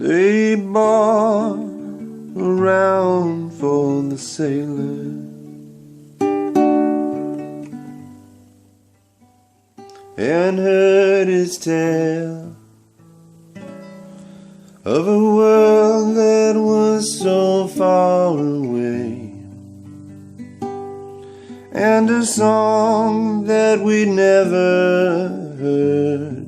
They bought around for the sailor, and heard his tale of a world that was so far away, and a song that we never heard,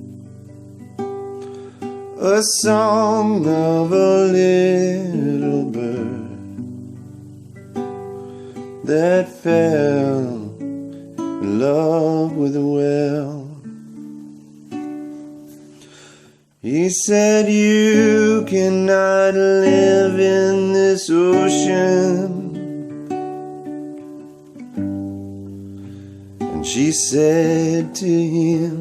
a song of a little bird that fell in love with a well. He said, "You cannot live in this ocean." And she said to him,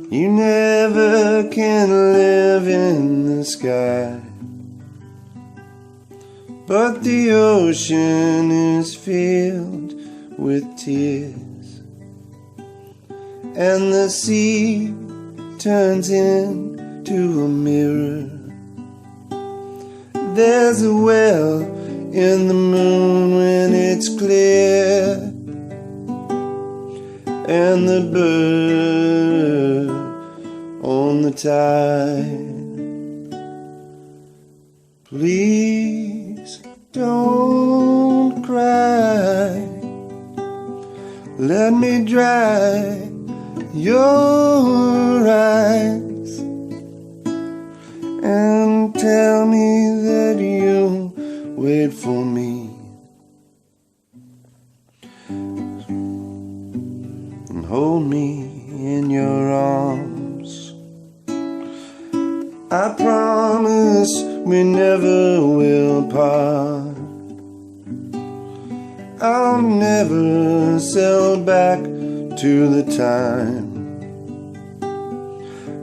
"You never can live in the sky, but the ocean is filled with tears, and the sea turns into a mirror. There's a well in the moon when it's clear, and the bird on the tide. Please don't cry, let me dry your eyes, and tell me that you'll wait for me, and hold me in your arms. I promise we never will part. I'll never sail back to the time,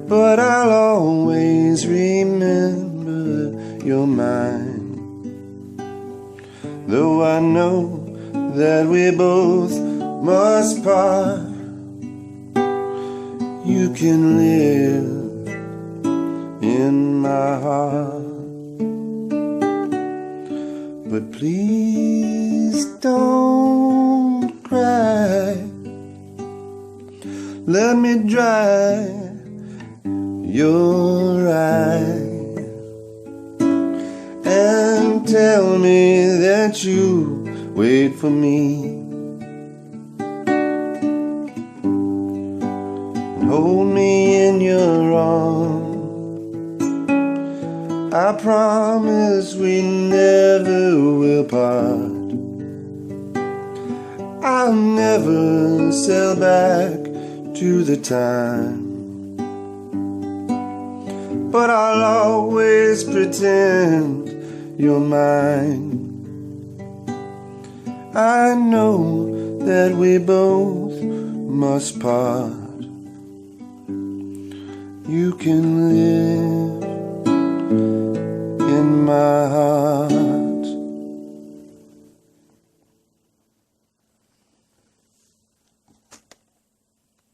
but I'll always remember you're mine. Though I know that we both must part, you can live in my heart. But please don't cry, let me dry your eyes, and tell me that you wait for me, and hold me in your arms. I promise we never will part. I'll never sail back to the time, but I'll always pretend you're mine. I know that we both must part. You can live in my heart.